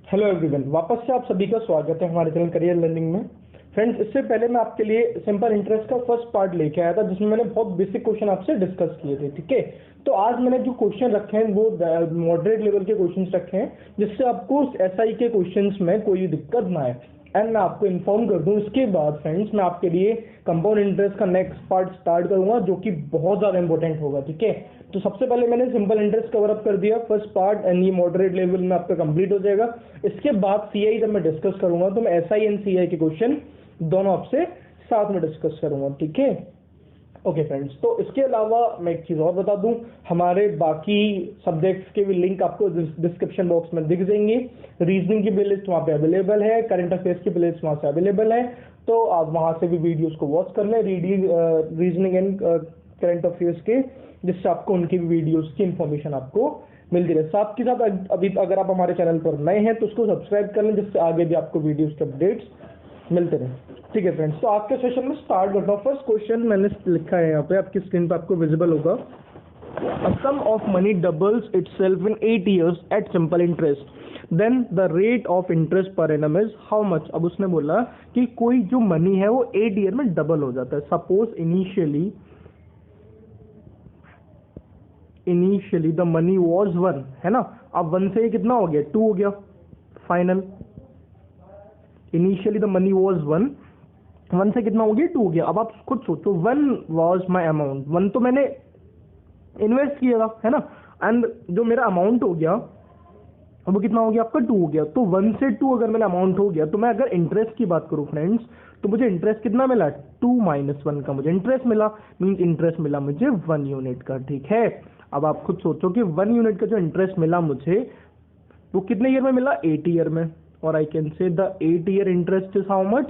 Hello everyone, वापस से आप सभी का स्वागत है हमारे चैनल करियर लर्निंग में। फ्रेंड्स, इससे पहले मैं आपके लिए सिंपल इंटरेस्ट का फर्स्ट पार्ट लेके आया था जिसमें मैंने बहुत बेसिक क्वेश्चन आपसे डिस्कस किए थे। ठीक है, तो आज मैंने जो क्वेश्चन रखे हैं वो मॉडरेट लेवल के क्वेश्चंस रखे हैं जिससे आपको एसआई के क्वेश्चंस में कोई दिक्कत ना आए। एंड मैं आपको इन्फॉर्म कर दूं, इसके बाद फ्रेंड्स मैं आपके लिए कंपाउंड इंटरेस्ट का नेक्स्ट पार्ट स्टार्ट करूंगा जो कि बहुत ज़्यादा इंपॉर्टेंट होगा। ठीक है, तो सबसे पहले मैंने सिंपल इंटरेस्ट कवर अप कर दिया फर्स्ट पार्ट, एंड ये मॉडरेट लेवल में आपका कंप्लीट हो जाएगा। इसके बाद सीआई जब मैं डिस्कस करूंगा तो मैं एसआई एंड सीआई के क्वेश्चन दोनों आपसे साथ में डिस्कस करूंगा। ठीक है, ओके फ्रेंड्स, तो इसके अलावा मैं एक चीज़ और बता दूं, हमारे बाकी सब्जेक्ट्स के भी लिंक आपको डिस्क्रिप्शन बॉक्स में दिख जाएंगे। रीजनिंग की प्लेलिस्ट वहाँ पे अवेलेबल है, करंट अफेयर्स की प्लेलिस्ट वहाँ से अवेलेबल है, तो आप वहाँ से भी वीडियोस को वॉच कर लें रीजनिंग एंड करंट अफेयर्स के, जिससे आपको उनकी भी वीडियोस की इंफॉर्मेशन आपको मिलती रहे। साथ के साथ अभी अगर आप हमारे चैनल पर नए हैं तो उसको सब्सक्राइब कर लें जिससे आगे भी आपको वीडियोस के अपडेट्स मिलते रहे। ठीक है फ्रेंड्स, तो आज के सेशन में स्टार्ट करता हूँ। फर्स्ट क्वेश्चन मैंने लिखा है यहाँ पे, आपकी स्क्रीन पे आपको विजिबल होगा। A sum of money doubles itself in 8 years at simple interest, then the rate of interest per annum is how much. अब उसने बोला कि कोई जो मनी है वो 8 ईयर में डबल हो जाता है। Suppose initially the money was 1, है ना। अब 1 से कितना हो गया, 2 हो गया final. Initially the money was 1 से कितना हो गया, 2 हो गया। अब आप खुद सोचो, 1 वॉज माई अमाउंट, 1 तो मैंने इन्वेस्ट किया था, है ना, एंड जो मेरा अमाउंट हो गया वो कितना हो गया आपका, 2 हो गया। तो 1 से 2 अगर मेरा अमाउंट हो गया तो मैं अगर इंटरेस्ट की बात करूं फ्रेंड्स, तो मुझे इंटरेस्ट कितना मिला, 2 - 1 का मुझे इंटरेस्ट मिला, मीन्स इंटरेस्ट मिला मुझे 1 यूनिट का। ठीक है, अब आप खुद सोचो कि 1 यूनिट का जो इंटरेस्ट मिला मुझे वो कितने ईयर में मिला, 8 ईयर में। और I can say the 8 year interest is how much,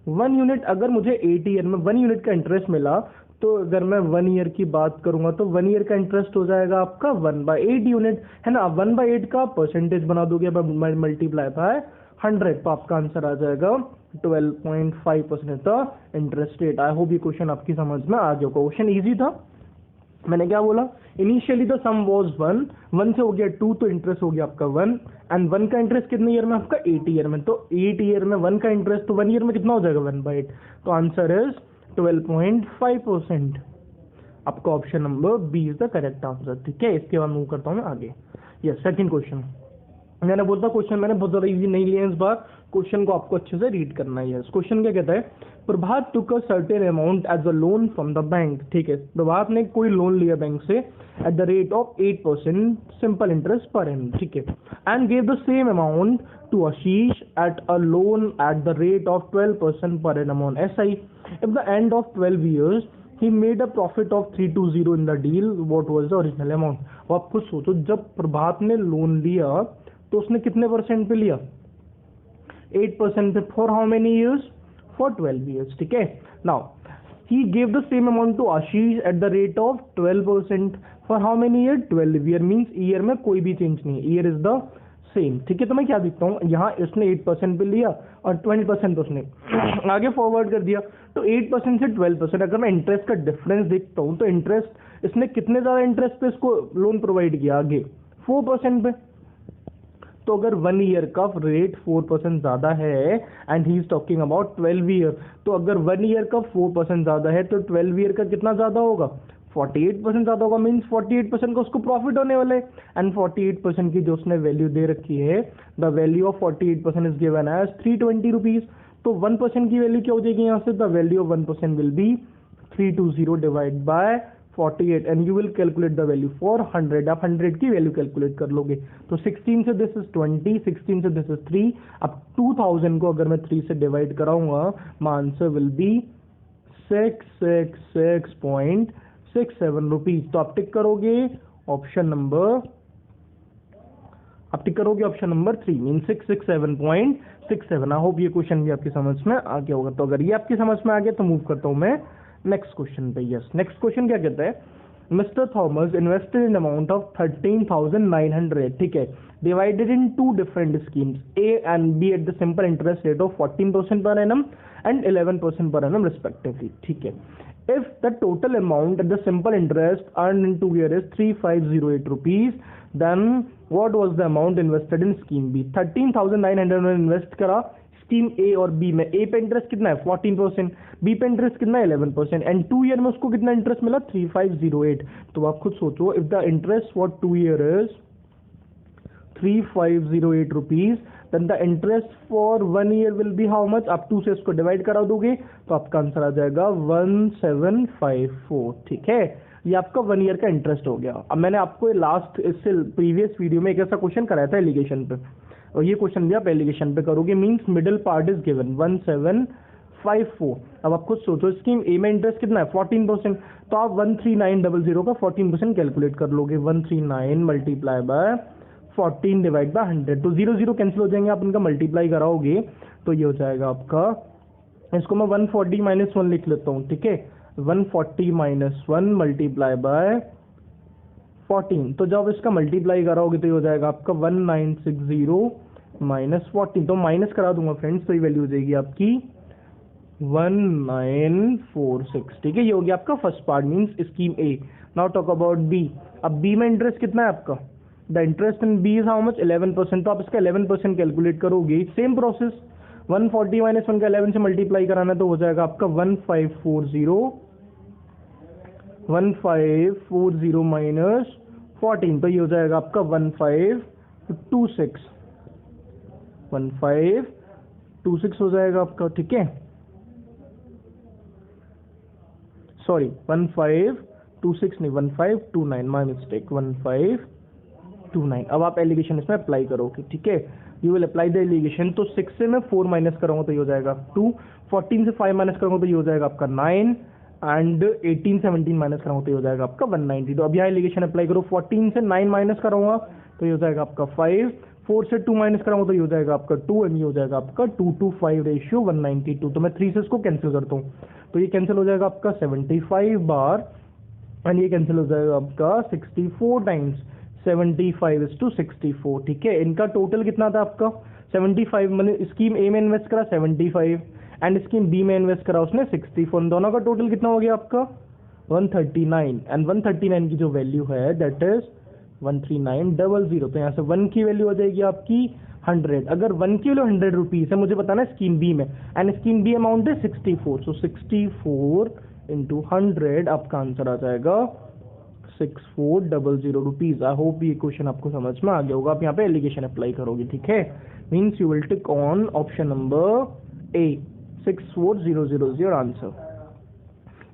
1 unit. अगर मुझे 8 ईयर में 1 यूनिट का इंटरेस्ट मिला तो अगर मैं 1 ईयर की बात करूंगा तो 1 ईयर का इंटरेस्ट हो जाएगा आपका 1/8 यूनिट, है ना। 1/8 का परसेंटेज बना दोगे मल्टीप्लाई बाय 100, तो आपका आंसर आ जाएगा 12.5% the interest rate. I hope ये क्वेश्चन आपकी समझ में आ गया। क्वेश्चन इजी था। मैंने क्या बोला, इनिशियली द सम वाज 1 से हो गया 2, तो इंटरेस्ट हो गया आपका 1, एंड 1 का इंटरेस्ट कितने ईयर में आपका, 8 ईयर में। तो 8 ईयर में 1 का इंटरेस्ट, तो 1 ईयर में कितना हो जाएगा, 1/8। तो आंसर इज 12.5%। आपका option number B is the correct answer. ठीक है, इसके बाद मूव करता हूं मैं आगे। Yes, second question. मैंने बोलता क्वेश्चन मैंने बहुत ज्यादा इजी नहीं लिया इस बार, क्वेश्चन को आपको अच्छे से रीड करना है। क्वेश्चन क्या कहता है, Prabhat took a certain amount as a loan from the bank. ठीक है, प्रभात ने कोई लोन लिया बैंक से at the rate of 8% simple interest per annum. ठीक है, and gave the same amount to Ashish at a loan at the rate of 12% per annum on SI. At the end of 12 years he made a profit of 320 in the deal. What was the original amount? अब आप खुद सोचो, जब प्रभात ने loan लिया तो उसने कितने परसेंट पे लिया, 8% पे। For how many years, for 12 years। ठीक है, now he gave the same amount to Ashish at the rate of 12%। For how many year, 12 year, means year में कोई भी चेंज नहीं, ईयर इज द सेम। ठीक है, तो मैं क्या देखता हूँ, यहाँ इसने 8% पे लिया और 20% उसने आगे फॉरवर्ड कर दिया, तो 8% से 12%। अगर मैं इंटरेस्ट का डिफरेंस देखता हूँ तो इंटरेस्ट इसने कितने ज्यादा इंटरेस्ट पे इसको लोन प्रोवाइड किया, आगे 4% पे। तो अगर 1 ईयर का रेट 4% ज्यादा है and he is talking about 12 year, तो अगर 1 ईयर का 4% ज्यादा है तो 12 ईयर का कितना ज्यादा होगा, 48% ज्यादा होगा। मीन्स 48% का उसको प्रॉफिट होने वाला है, एंड 48% की जो उसने वैल्यू दे रखी है, the value of 48% is given as 320 rupees. तो 1% की वैल्यू क्या हो जाएगी यहाँ से, the value of 1% will be 320 divide by 48 and you will calculate the value for 100। आप 100 की वैल्यू कैलकुलेट कर लोगे, तो 16 से दिस इज 20, 16 से दिस इज 3। अब 2000 को अगर मैं 3 से डिवाइड कराऊंगा, my answer will be 666.67 rupees. तो आप टिक करोगे ऑप्शन नंबर, आप टिक करोगे ऑप्शन नंबर 3, मीन 667.67। आई होप ये क्वेश्चन भी आपकी समझ में आ गया होगा। तो अगर ये आपकी समझ में आ गया तो मूव करता हूं मैं नेक्स्ट क्वेश्चन पे। यस, नेक्स्ट क्वेश्चन क्या कहता है, mister Thomas invested in amount of 13,900। ठीक है, divided in 2 different schemes, A and B, at the simple interest rate of 14% per annum and 11% per annum respectively. ठीक है, if the total amount at the simple interest earned in 2 years is 3508 rupees, then what was the amount invested in scheme B? 13,900 में invest करा scheme ए और B में। ए पे interest कितना है 14%, B पे इंटरेस्ट कितना है 11%, एंड 2 ईयर में उसको कितना इंटरेस्ट मिला 3508। तो आप खुद सोचो, if the interest for 2 year is 3508 rupees, then the interest for 1 year will be how much? आप 2 से इसको डिवाइड करा दोगे तो आपका आंसर आ जाएगा 1754। ठीक है, ये आपका 1 ईयर का इंटरेस्ट हो गया। अब मैंने आपको लास्ट इससे प्रीवियस वीडियो में एक ऐसा क्वेश्चन कराया था एलिगेशन पे, और ये क्वेश्चन भी आप एलिगेशन पे करोगे। Means middle part is given 1754। अब आप खुद सोचो, स्कीम ए में इंटरेस्ट कितना है 14%, तो आप 13900 का 14% कैलकुलेट कर लोगे। 139 मल्टीप्लाई बाय 14 डिवाइड बाय 100, तो 0 0 कैंसिल हो जाएंगे। आप इनका मल्टीप्लाई कराओगे तो ये हो जाएगा आपका, इसको मैं 140 माइनस 1 लिख लेता हूँ। ठीक है, 140 माइनस 1 मल्टीप्लाई बाय 14, तो जब इसका मल्टीप्लाई कराओगे तो ये हो जाएगा आपका 1960 माइनस 14, तो माइनस करा दूंगा फ्रेंड्स, तो ये वैल्यू हो जाएगी आपकी 1946। ठीक है, ये हो गया आपका first part means scheme A. Now talk about B. अब बी में इंटरेस्ट कितना है आपका? The interest in B is how much 11%, तो आप इसका 11% कैलकुलेट करोगे। सेम प्रोसेस, 140 माइनस 1 का 11 से मल्टीप्लाई कराना, तो हो जाएगा आपका 1540 माइनस 14, तो ये हो जाएगा आपका 1526 हो जाएगा आपका। ठीक है, सॉरी 1526 नहीं 1529, माय मिस्टेक, 1529। अब आप एलिगेशन इसमें अप्लाई करोगे। ठीक है, you will apply the alligation. तो 6 से मैं 4 माइनस करूंगा तो ये हो जाएगा 2, 14 से 5 माइनस करूंगा तो ये हो जाएगा आपका 9, एंड 18 17 माइनस कराऊंगा तो ये हो जाएगा आपका 190। तो अब यहाँ एलिगेशन अप्लाई करो, 14 से 9 माइनस कराऊंगा तो ये हो जाएगा आपका 5, 4 से 2 माइनस कराऊंगा तो ये हो जाएगा आपका 2, एंड ये हो जाएगा आपका 2:5 रेशियो 192। तो मैं 3 से इसको कैंसिल करता हूँ तो ये कैंसिल हो जाएगा आपका 75 बार, एंड ये कैंसिल हो जाएगा आपका 64 टाइम्स 75:64। ठीक है, इनका टोटल कितना था आपका 75। मैंने स्कीम ए में इन्वेस्ट करा 75 एंड स्कीम बी में इन्वेस्ट करा उसने 64, दोनों का टोटल कितना हो गया आपका 139, एंड 139 की जो वैल्यू है दैट इज 13900। तो यहाँ से 1 की वैल्यू हो जाएगी आपकी 100। अगर 1 की वैल्यू 100 रुपीज है, मुझे बताना है स्कीम बी में, एंड स्कीम बी अमाउंट है 64, सो 64 इंटू 100 आपका आंसर आ जाएगा 6400 रुपीज। आई होप ये क्वेश्चन आपको समझ में आ गया होगा। आप यहाँ पे एलिगेशन अप्लाई करोगे। ठीक है, means you will tick on option number A, 6400 your answer.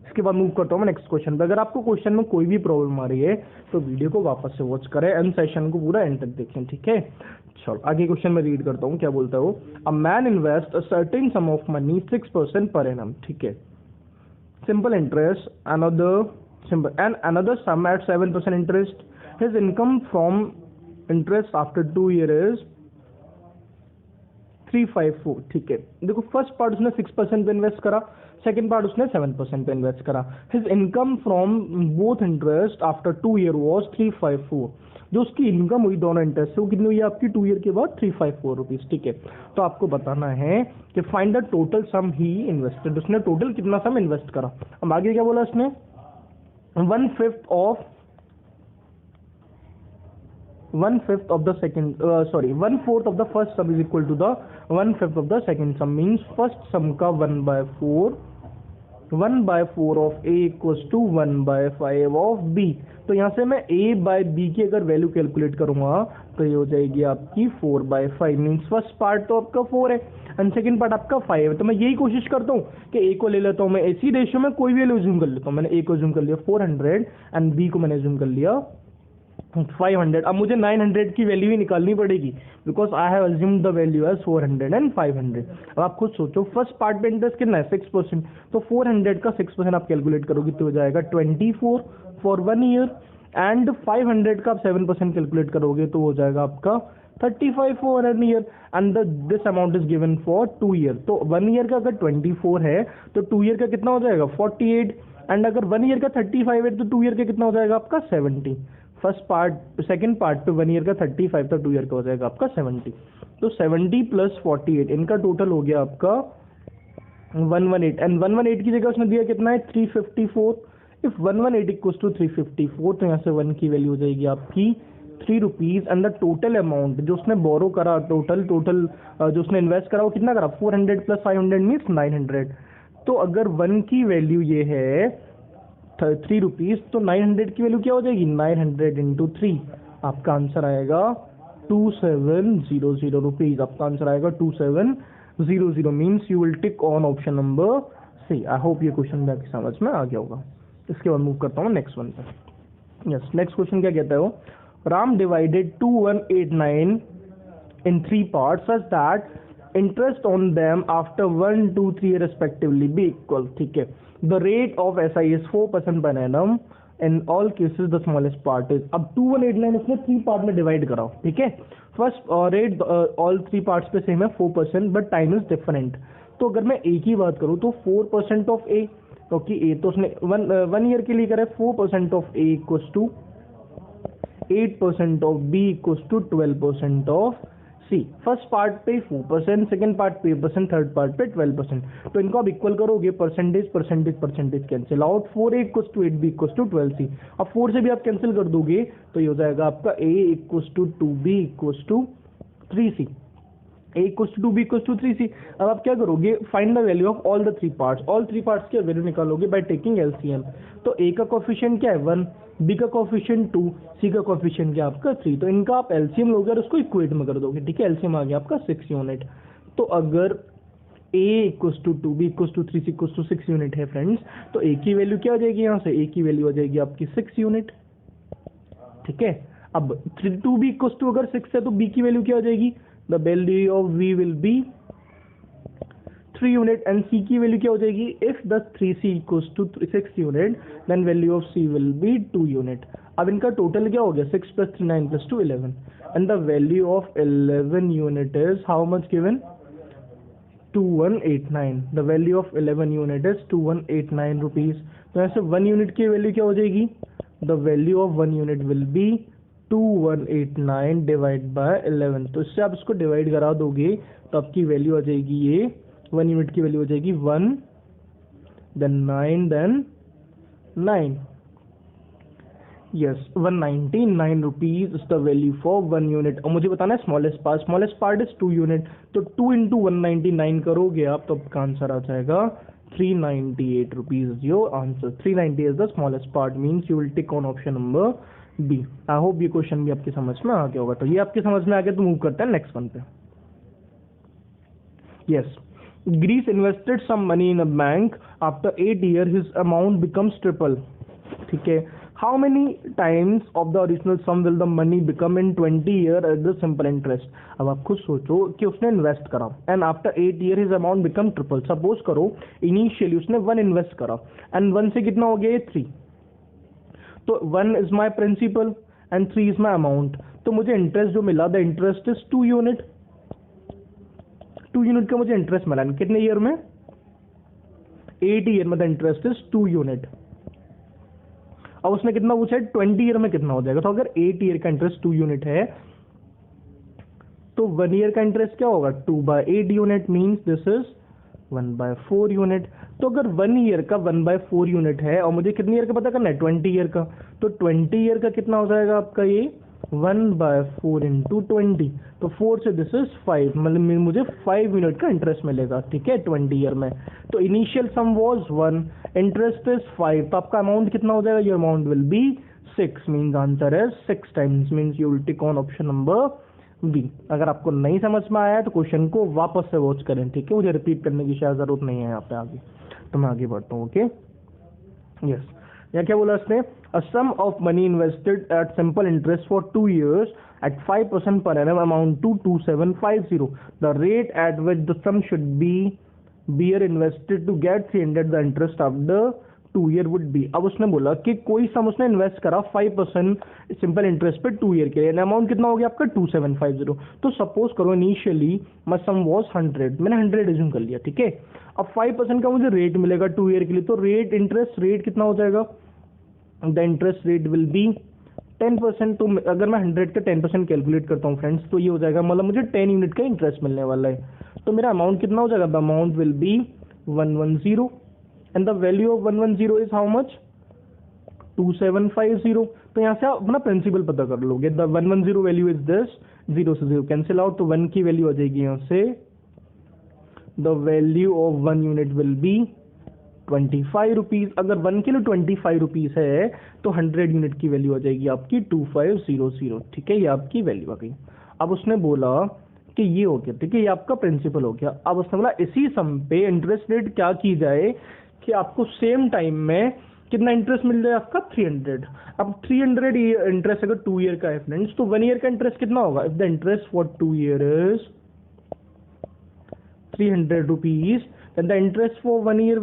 इसके बाद मूव करता हूँ मैं नेक्स्ट क्वेश्चन पे। अगर आपको क्वेश्चन में कोई भी प्रॉब्लम आ रही है तो वीडियो को वापस से वॉच करें एंड सेशन को पूरा एंड तक देखें। ठीक है, चलो आगे क्वेश्चन में रीड करता हूँ क्या बोलता है वो। A man invest a certain some of money 6% पर एनम। ठीक है, simple interest, another sum at 7% interest. His income from interest after 2 years is 354। ठीक है, देखो फर्स्ट पार्ट उसने 6% पे इन्वेस्ट करा, सेकंड पार्ट उसने 7% पे इन्वेस्ट करा। His income from both interest after 2 year was 354। जो उसकी इनकम हुई दोनों इंटरेस्ट से वो कितनी हुई आपकी 2 ईयर के बाद 354 रुपीज। ठीक है, तो आपको बताना है कि find the total sum he invested. उसने टोटल कितना सम इन्वेस्ट करा। अब आगे क्या बोला उसने, 1/5 of the second, 1/4 of the first sum is equal to the 1/5 of the second sum, means first sum का 1/4 of A equals to 1/5 of B। तो यहाँ से मैं A by B की अगर वैल्यू कैलकुलेट करूंगा तो ये हो जाएगी आपकी 4/5, मीन्स फर्स्ट पार्ट तो आपका 4 है एंड सेकंड पार्ट आपका 5 है। तो मैं यही कोशिश करता हूँ कि A को ले लेता हूँ मैं इसी रेशियो में, कोई भी वैल्यू ज्यूम कर लेता हूँ। मैंने A को ज्यूम कर लिया 400 एंड B को मैंने ज्यूम कर लिया 500। अब मुझे 900 की वैल्यू ही निकालनी पड़ेगी because I have assumed the value as 400 and 500। अब आप खुद सोचो फर्स्ट पार्ट पे इंटरेस्ट कितना है 6%, तो 400 का 6% आप कैलकुलेट करोगे तो हो जाएगा 24 फॉर 1 ईयर, एंड 500 का आप 7% कैलकुलेट करोगे तो हो जाएगा आपका 35 for 1 year, and this amount is given for 2 year. तो 1 ईयर का अगर 24 है तो 2 ईयर का कितना हो जाएगा 48, एंड अगर 1 ईयर का 35 है तो 2 ईयर का कितना हो जाएगा आपका 70। फर्स्ट पार्ट सेकंड पार्ट पे 1 ईयर का 35 था, 2 ईयर का हो जाएगा आपका 70। तो 70 प्लस 48 इनका टोटल हो गया आपका 118, एंड 118 की जगह उसने दिया कितना है 354। इफ 118 इक्वल्स टू 354 तो यहाँ से 1 की वैल्यू हो जाएगी आपकी ₹3 एंड द टोटल अमाउंट जो उसने बोरो करा, टोटल जो उसने इन्वेस्ट करा वो कितना करा, 400 + 500 मीन्स 900। तो अगर 1 की वैल्यू ये है ₹3, तो 900 की वैल्यू क्या हो जाएगी, 900 × 3, आपका आंसर आएगा 2700 रुपीज। आपका आंसर आएगा 2700 means you will tick on option number C. I hope ये क्वेश्चन आपकी समझ में आ गया होगा। इसके बाद मूव करता हूँ नेक्स्ट वन पे। यस, नेक्स्ट क्वेश्चन क्या कहता है वो, Ram divided 2189 in 3 parts such that interest on them after 1, 2, 3 respectively be equal। ठीक है, the rate of SI is 4% per annum in all cases the smallest part is। अब 2189 इसने 3 part में डिवाइड करा, ठीक है। फर्स्ट रेट ऑल 3 पार्ट्स पे same है 4%, बट टाइम इज डिफरेंट। तो अगर मैं ए की बात करूँ तो 4% ऑफ ए, क्योंकि ए तो उसने 1 ईयर के लिए करा है, 4% of A equals to 8% of B equals to 12% of C. First part पे 4%, सेकंड पार्ट पे 8%, थर्ड पार्ट पे 12%। तो इनको आप इक्वल करोगे, percentage percentage percentage cancel out, 4a equals to 8b equals to 12c। अब 4 से भी आप कैंसिल कर दोगे तो ये हो जाएगा आपका a equals to 2b equals to 3c, a equals to 2b equals to 3c। अब आप क्या करोगे, find the value of all the 3 parts. All 3 parts की वैल्यू निकालोगे बाय टेकिंग एलसीएम। तो a का कोएफिशिएंट क्या है 1, बी का कोएफिशिएंट 2, सी का कोएफिशिएंट क्या आपका 3। तो इनका आप एलसीएम लोगे और उसको इक्वेट में कर दोगे, ठीक है। एलसीएम आ गया आपका 6 यूनिट। तो अगर a equals to 2, b equals to 3, c equals to 6 unit है फ्रेंड्स, तो a की वैल्यू क्या हो जाएगी, यहाँ से a की वैल्यू हो जाएगी आपकी 6 यूनिट, ठीक है। अब 2b इक्वल्स टू अगर 6 है तो b की वैल्यू क्या हो जाएगी, the value of v will be 3 unit and c की वैल्यू क्या हो जाएगी, if the 3c equals to 6 unit then value of c will be 2 unit. अब इनका टोटल क्या हो गया, 6 + 3 9 + 2 11 and the value of 11 unit is how much given, 2189। The value of 11 unit is 2189 rupees. तो ऐसे 1 यूनिट की वैल्यू क्या हो जाएगी, the value of 1 unit will be 2189 divide by 11। तो इससे आप इसको डिवाइड करा दोगे तो आपकी वैल्यू आ जाएगी, ये 1 यूनिट की वैल्यू हो जाएगी 1 then 9 then 9। Yes, 199 rupees is the value for 1 unit. और मुझे बताना है स्मॉलेस्ट पार्ट इज 2 यूनिट। तो 2 × 199 करोगे आप तो आपका आंसर आ जाएगा 398 rupees. Your answer 398 is the smallest part means you will tick on option number B. I hope ये क्वेश्चन भी आपकी समझ में आ गया होगा। तो ये आपके समझ में आ गया तो मूव करते हैं नेक्स्ट वन पे। Yes, Greece invested some money in a bank. After 8 years, his amount becomes triple. ठीक है, how many times of the original sum will the money become in 20 years at the simple interest? अब आप खुद सोचो कि उसने invest करा and after 8 years his amount become triple. Suppose करो इनिशियली उसने 1 इन्वेस्ट करा and 1 से कितना हो गया 3। तो 1 is my principal and 3 is my amount। तो मुझे इंटरेस्ट जो मिला, the interest is 2 unit. 2 unit का मुझे इंटरेस्ट मिला, कितने ईयर में, 8 ईयर में द इंटरेस्ट इज 2 यूनिट। अब उसने कितना पूछा है, 20 ईयर में कितना हो जाएगा। तो अगर 8 ईयर का इंटरेस्ट 2 यूनिट है तो 1 ईयर का इंटरेस्ट क्या होगा, 2/8 unit means this is 1/4 unit. तो अगर 1 ईयर का 1/4 यूनिट है और मुझे कितने ईयर का पता करना है, 20 ईयर का, तो 20 ईयर का कितना हो जाएगा आपका, ये 1/4 × 20। तो 4 से दिस इज 5, मतलब मुझे 5 यूनिट का इंटरेस्ट मिलेगा, ठीक है, 20 ईयर में। तो initial sum was 1, interest is 5, तो आपका अमाउंट कितना हो जाएगा, your amount will be 6 means answer is 6 times means you will tick on option number B. अगर आपको नहीं समझ में आया है तो क्वेश्चन को वापस से वॉच करें, ठीक है, मुझे रिपीट करने की शायद जरूरत नहीं है यहाँ पे आगे। तो मैं आगे बढ़ता हूँ, ओके। यस, यहाँ क्या बोला इसने, a sum of money invested at simple interest for 2 years at 5% per annum amount to 2750. The rate at which the sum should be invested to get 300 the interest after 2 year would be। अब उसने बोला कि कोई सम उसने invest करा 5% simple interest पे 2 year के लिए, अमाउंट कितना हो गया आपका 2750। तो सपोज करो इनिशियली माय सम वाज 100, मैंने 100 एज्यूम कर लिया, ठीक है। अब 5% का मुझे रेट मिलेगा 2 ईयर के लिए, तो रेट इंटरेस्ट रेट कितना हो जाएगा, the interest rate will be 10%। तो अगर मैं 100 का 10% कैलकुलेट करता हूँ फ्रेंड्स, तो ये हो जाएगा, मतलब मुझे 10 यूनिट का इंटरेस्ट मिलने वाला है। तो मेरा अमाउंट कितना हो जाएगा, the amount will B 110 and the value of 110 is how much, 2750। तो यहाँ से आप अपना प्रिंसिपल पता कर लोगे। द 110 वैल्यू इज दिस, 0 से 0 कैंसिल आउट, तो 1 की वैल्यू आ जाएगी यहाँ से, the value of 1 unit will be 25 rupees. अगर 1 किलो 25 रुपीज है तो 100 यूनिट की वैल्यू आ जाएगी आपकी 2500। ठीक है, ये आपकी वैल्यू आ गई। अब उसने बोला कि ये हो गया, ठीक है, ये आपका प्रिंसिपल हो गया। अब उसने बोला इसी सम पे इंटरेस्ट रेट क्या की जाए कि आपको सेम टाइम में कितना इंटरेस्ट मिल जाए आपका 300। अब 300 इंटरेस्ट अगर 2 ईयर का है फ्रेंड्स, तो 1 ईयर का इंटरेस्ट कितना होगा? If the interest for 2 year is 300 rupees, then the interest for 1 year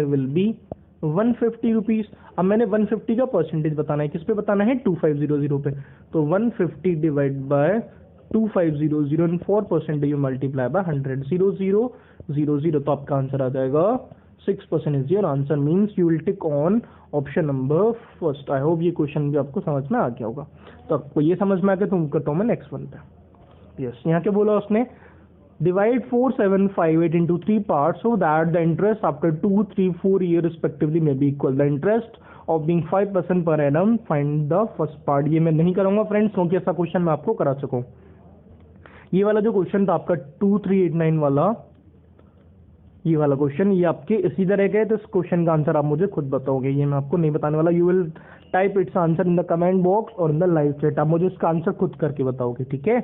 will be 150 rupees. अब मैंने 150 का परसेंटेज बताना है, किस पे बताना है? 2500 पे। तो 150 divide by 2500 and 4% you multiply by 100, 0000, तो आपका आंसर आ जाएगा 6% is your answer. Means you will tick on option number first. I hope ये क्वेश्चन भी आपको समझ में आ गया होगा। तो आपको ये समझ में आ गया, तो करता हूँ मैं नेक्स्ट वन पे। यस, यहाँ क्या बोला उसने? Divide 4758 into 3 parts so that the interest after 2, 3, 4 years respectively may be equal. The interest of being 5% per annum. Find the first part. ये मैं नहीं करूंगा फ्रेंड्स, क्योंकि ऐसा क्वेश्चन मैं आपको करा सकूं। ये वाला जो क्वेश्चन था आपका 2389 वाला, ये वाला क्वेश्चन, ये आपके इसी तरह के, तो इस क्वेश्चन का आंसर आप मुझे खुद बताओगे, ये मैं आपको नहीं बताने वाला। You will type it's answer in the comment box और इन द लाइव चैट। आप मुझे इसका आंसर खुद करके बताओगे, ठीक है।